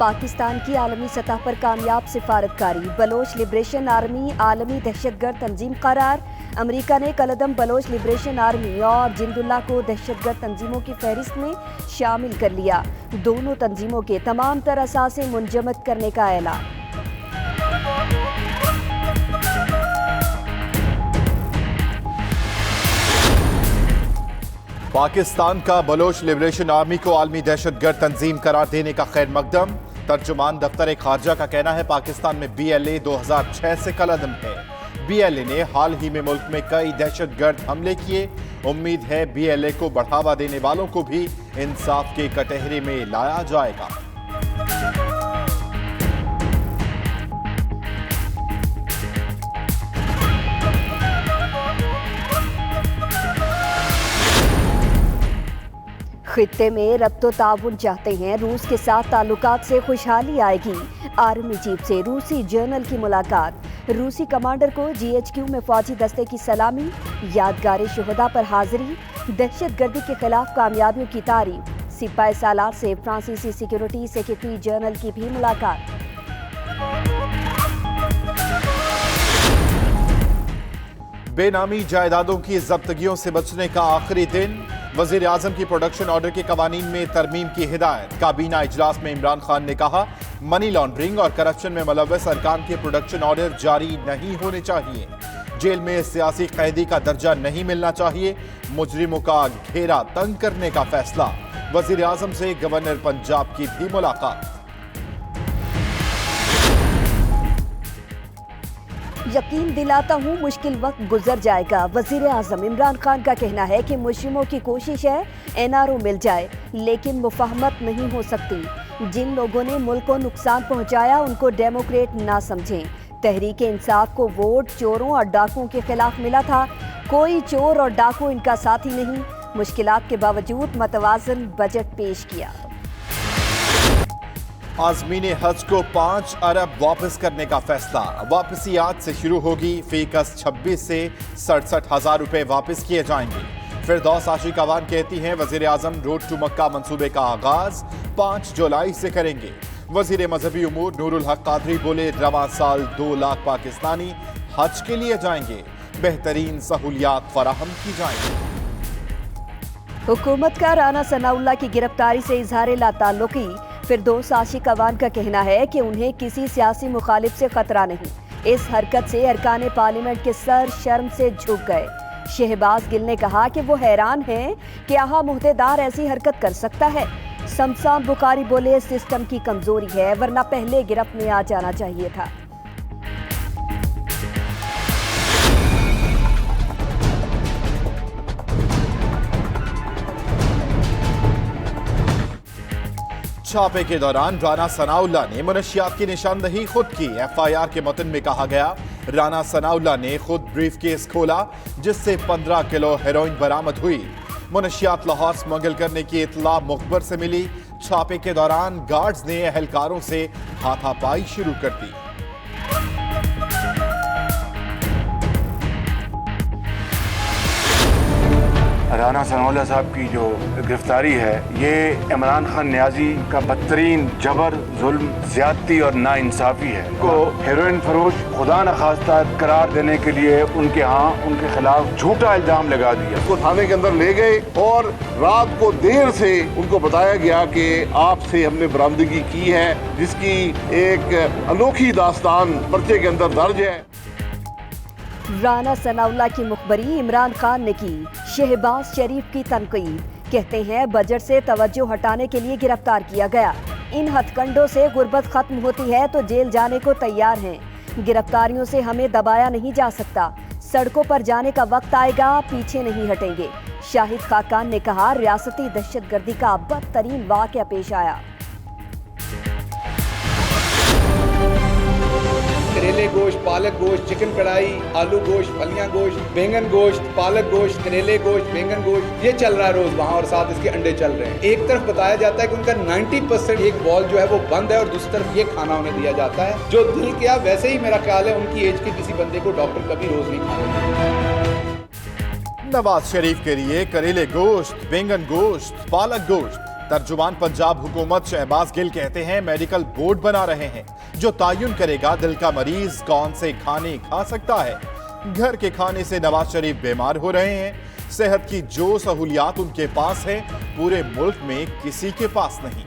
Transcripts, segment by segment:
पाकिस्तान की आलमी सतह पर कामयाब सिफारतकारी। बलोच लिबरेशन आर्मी आलमी दहशतगर्द तंजीम करार। अमेरिका ने कलदम बलोच लिबरेशन आर्मी और जिंदुल्लाह को दहशतगर्द तंजीमों की फहरिस्त में शामिल कर लिया। दोनों तंजीमों के तमाम तर असासे मुंजमद करने का ऐलान। पाकिस्तान का बलोच लिबरेशन आर्मी को आलमी दहशतगर्द तंजीम करार देने का खैर मकदम। तर्जुमान दफ्तर खारजा का कहना है पाकिस्तान में BLA 2006 से कलदम है। BLA ने हाल ही में मुल्क में कई दहशतगर्द हमले किए। उम्मीद है BLA को बढ़ावा देने वालों को भी इंसाफ के कटहरे में लाया जाएगा। खित्ते में रब्तो ताउन चाहते हैं, रूस के साथ ताल्लुकात से खुशहाली आएगी। आर्मी चीफ से रूसी जर्नल की मुलाकात। रूसी कमांडर को GHQ में फौजी दस्ते की सलामी। यादगार शुहदा पर हाजिरी। दहशतगर्दी के खिलाफ कामयाबियों की तारीफ। सिपाही सालार से फ्रांसीसी सिक्योरिटी सेक्रेटरी जनरल की भी मुलाकात। बेनामी जायदादों की जब्तगियों से बचने का आखिरी दिन। वजीर आजम की प्रोडक्शन ऑर्डर के कवानीन में तरमीम की हिदायत। काबीना इजलास में इमरान खान ने कहा मनी लॉन्ड्रिंग और करप्शन में मुलव्वस अरकान के प्रोडक्शन ऑर्डर जारी नहीं होने चाहिए। जेल में सियासी कैदी का दर्जा नहीं मिलना चाहिए। मुजरिमों का घेरा तंग करने का फैसला। वजीर आजम से गवर्नर पंजाब की भी मुलाकात। यकीन दिलाता हूँ मुश्किल वक्त गुजर जाएगा। वजीर आजम इमरान खान का कहना है कि मुजरिमों की कोशिश है NRO मिल जाए, लेकिन मुफाहमत नहीं हो सकती। जिन लोगों ने मुल्क को नुकसान पहुँचाया उनको डेमोक्रेट ना समझें। तहरीक इंसाफ को वोट चोरों और डाकुओं के खिलाफ मिला था। कोई चोर और डाकू इनका साथी नहीं। मुश्किलात के बावजूद मतवाजन बजट पेश किया। आज़मीन हज को 5 अरब वापस करने का फैसला। वापसी आज से शुरू होगी। फीकस 26 से 67,000 रुपए वापस किए जाएंगे। फिरदौस आशिक अवान कहती हैं वजीर आजम रोड टू मक्का मंसूबे का आगाज 5 जुलाई से करेंगे। वजीर मजहबी उमूर नूरुल हक कादरी बोले रवां साल 2 लाख पाकिस्तानी हज के लिए जाएंगे। बेहतरीन सहूलियात फराहम की जाएंगी। हुकूमत का राना सनाउल्लाह की गिरफ्तारी से इजहार लाताल्लुकी। फिरदौस आशिक अवान का कहना है कि उन्हें किसी सियासी मुखालिफ से खतरा नहीं। इस हरकत से अरकान पार्लियामेंट के सर शर्म से झुक गए। शहबाज गिल ने कहा कि वो हैरान हैं कि आहा मुहतेदार ऐसी हरकत कर सकता है। समसाम बुखारी बोले सिस्टम की कमजोरी है, वरना पहले गिरफ्त में आ जाना चाहिए था। छापे के दौरान राना सनाउल्लाह ने मुनशियात की निशानदही खुद की। FIR के मतन में कहा गया राना सनाउल्लाह ने खुद ब्रीफकेस खोला जिससे 15 किलो हेरोइन बरामद हुई। मुनशियात लाहौर स्मगल करने की इतला मुखबर से मिली। छापे के दौरान गार्ड्स ने एहलकारों से हाथापाई शुरू कर दी। राना सनाउल्लाह साहब की जो गिरफ्तारी है ये इमरान खान न्याजी का बदतरीन जबर, जुल्म, ज्यादती और नाइंसाफी है। को हेरोइन फरोश खुदा न खास्ता करार देने के लिए उनके खिलाफ झूठा इल्जाम लगा दिया। उसको थाने के अंदर ले गए और रात को देर से उनको बताया गया कि आपसे हमने बरामदगी की है, जिसकी एक अनोखी दास्तान पर्चे के अंदर दर्ज है। राना सनाउल्लाह की मुखबरी इमरान खान ने की। शहबाज शरीफ की तनकीद। कहते हैं बजट से तवज्जो हटाने के लिए गिरफ्तार किया गया। इन हथकंडों से गुर्बत खत्म होती है तो जेल जाने को तैयार हैं। गिरफ्तारियों से हमें दबाया नहीं जा सकता। सड़कों पर जाने का वक्त आएगा, पीछे नहीं हटेंगे। शाहिद खाकान ने कहा रियासती दहशतगर्दी का बदतरीन वाक़या पेश आया। करेले गोश्त, पालक गोश्त, चिकन कढ़ाई, आलू गोश्त, फलियां गोश्त, बैंगन गोश्त, पालक गोश्त, करेले गोश्त, बैंगन गोश्त, ये चल रहा है रोज वहाँ, और साथ इसके अंडे चल रहे हैं। एक तरफ बताया जाता है कि उनका 90% एक बॉल जो है वो बंद है, और दूसरी तरफ ये खाना उन्हें दिया जाता है जो दिल किया। वैसे ही मेरा ख्याल है उनकी एज के किसी बंदे को डॉक्टर कभी रोज नहीं खाना। नवाज शरीफ के लिए करेले गोश्त, बैंगन गोश्त, पालक गोश्त तर्जुमान पंजाब हुकूमत शहबाज गिल कहते हैं मेडिकल बोर्ड बना रहे हैं जो तयन करेगा दिल का मरीज कौन से खाने खा सकता है। घर के खाने से नवाज शरीफ बीमार हो रहे हैं। सेहत की जो सहूलियात उनके पास है पूरे मुल्क में किसी के पास नहीं।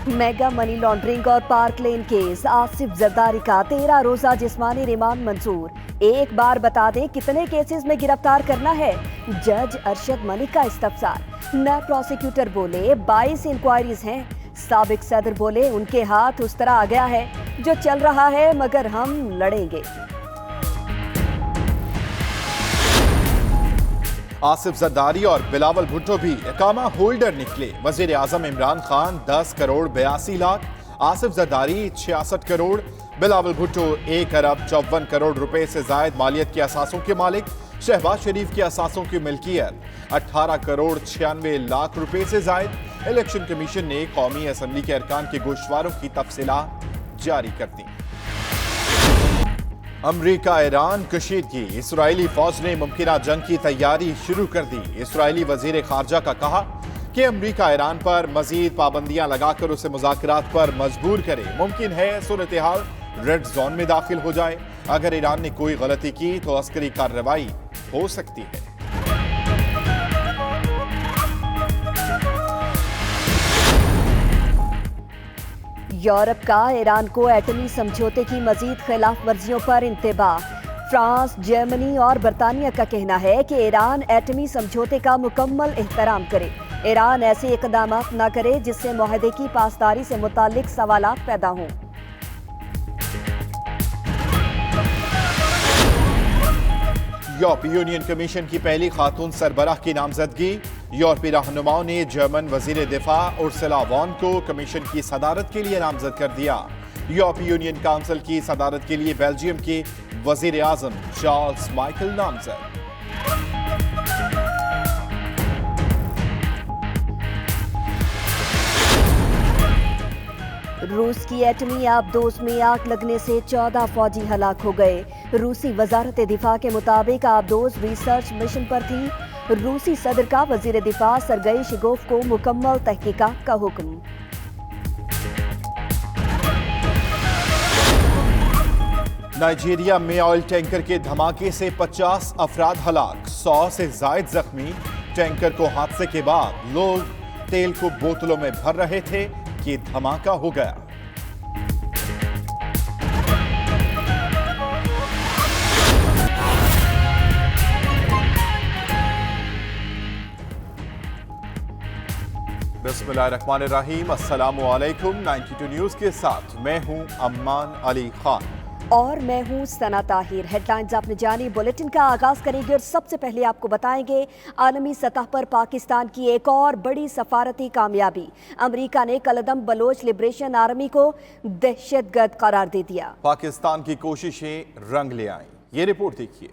मेगा मनी लॉन्ड्रिंग और पार्क लेन केस, आसिफ जरदारी का 13 रोजा जिस्मानी रिमांड मंजूर। एक बार बता दें कितने केसेस में गिरफ्तार करना है। जज अरशद मलिक का इस्तफसार। नायब प्रोसिक्यूटर बोले 22 इंक्वायरीज हैं। साबिक सदर बोले उनके हाथ उस तरह आ गया है जो चल रहा है मगर हम लड़ेंगे। आसिफ जरदारी और बिलावल भुट्टो भी इकामा होल्डर निकले। वजीर आजम इमरान खान 10 करोड़ 82 लाख, आसिफ जरदारी 66 करोड़, बिलावल भुट्टो 1 अरब 54 करोड़ रुपए से जायद मालियत के असासों के मालिक। शहबाज शरीफ के असासों की मिल्कियत 18 करोड़ 96 लाख रुपए से जायद। इलेक्शन कमीशन ने कौमी असम्बली के अरकान के गोशवारों की तफसीलात जारी कर दी। अमरीका ईरान कशीदगी, इसराइली फौज ने मुमकिना जंग की तैयारी शुरू कर दी। इसराइली वजीर खारजा का कहा कि अमरीका ईरान पर मजीद पाबंदियां लगाकर उसे मुज़ाकरात पर मजबूर करे। मुमकिन है सूरत हाल रेड जोन में दाखिल हो जाए। अगर ईरान ने कोई गलती की तो अस्करी कार्रवाई हो सकती है। यूरोप का ईरान को एटमी समझौते की मजीद खिलाफ वर्जियों पर इंतबाह। फ्रांस, जर्मनी और बरतानिया का कहना है कि ईरान एटमी समझौते का मुकम्मल एहतराम करे। ईरान ऐसे इकदाम न करे जिससे मुआहदे की पासदारी से मुताल्लिक सवालात पैदा हों। यूरोपीय यूनियन कमीशन की पहली खातून सरबराह की नामजदगी। यूरोपीय रहनुमाओं ने जर्मन वजीर दिफा उर्सुला वॉन को कमीशन की सदारत के लिए नामजद कर दिया। यूरोपीय यूनियन काउंसिल की सदारत के लिए बेल्जियम के वजीर आजम चार्ल्स माइकल नामजद। रूस की एटमी आबदोज में आग लगने से 14 फौजी हलाक हो गए। रूसी वजारत दिफा के मुताबिक आबदोज रिसर्च मिशन पर थी। रूसी सदर का वजीर दिफा सरगई शिगोफ को मुकम्मल तहकीकात का हुक्म। नाइजीरिया में ऑयल टैंकर के धमाके से 50 अफराद हलाक, 100 से जायद जख्मी। टैंकर को हादसे के बाद लोग तेल को बोतलों में भर रहे थे कि धमाका हो गया। बिस्मिल्लाहिर्रहमानिर्रहीम, अस्सलामु अलैकुम। 92 न्यूज़ के साथ मैं हूं अम्मान अली खान और मैं हूं सना ताहिर। हेडलाइंस आपने जानी। बुलेटिन का आगाज करेंगे और सबसे पहले आपको बताएंगे आलमी सतह पर पाकिस्तान की एक और बड़ी सफारती कामयाबी। अमेरिका ने कलदम बलोच लिबरेशन आर्मी को दहशतगर्द करार दे दिया। पाकिस्तान की कोशिशें रंग ले आईं, ये रिपोर्ट देखिए।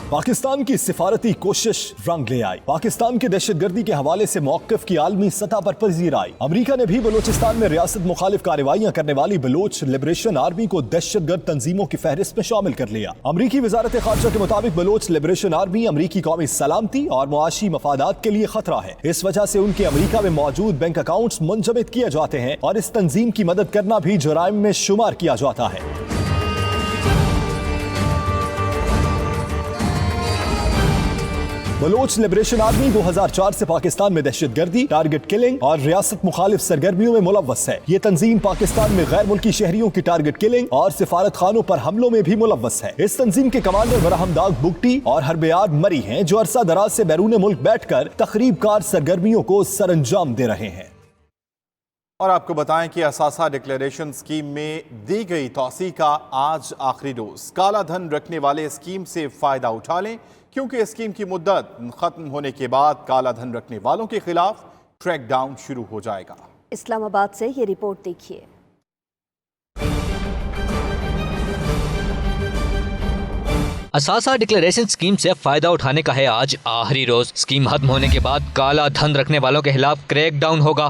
पाकिस्तान की सिफारती कोशिश रंग ले आई। पाकिस्तान के दहशतगर्दी के हवाले से मौक़िफ़ की आलमी सतह पर पजीर आई। अमेरिका ने भी बलोचिस्तान में रियासत मुखालिफ कार्रवाइयां करने वाली बलोच लिबरेशन आर्मी को दहशतगर्द तंजीमों की फहरिस्त में शामिल कर लिया। अमरीकी वजारत खारजा के मुताबिक बलोच लिबरेशन आर्मी अमरीकी कौमी सलामती और मुआशी मफादात के लिए खतरा है। इस वजह से उनके अमरीका में मौजूद बैंक अकाउंट्स मुंजमद किए जाते हैं और इस तंजीम की मदद करना भी जुराइम में शुमार किया जाता है। बलोच लिबरेशन आर्मी 2004 से पाकिस्तान में दहशतगर्दी, टारगेट किलिंग और रियासत मुखालिफ सरगर्मियों में मुलव्वस है। ये तंजीम पाकिस्तान में गैर मुल्की शहरियों की टारगेट किलिंग और सिफारत खानों पर हमलों में भी मुलव्वस है। इस तंजीम के कमांडर बरहमदाग बुगटी और हरबयाद मरी हैं, जो अरसा दराज से बैरून मुल्क बैठकर तखरीबकार सरगर्मियों को सरअंजाम दे रहे हैं। और आपको बताएं कि असासा डिक्लेरेशन स्कीम में दी गई तौसी का आज आखिरी रोज। काला धन रखने वाले स्कीम से फायदा उठा लें, क्योंकि स्कीम की मुद्दत खत्म होने के बाद काला धन रखने वालों के खिलाफ ट्रैक डाउन शुरू हो जाएगा। इस्लामाबाद से ये रिपोर्ट देखिए। असासा डिक्लेरेशन स्कीम से फायदा उठाने का है आज आखिरी रोज। स्कीम खत्म होने के बाद काला धन रखने वालों के खिलाफ क्रैकडाउन होगा।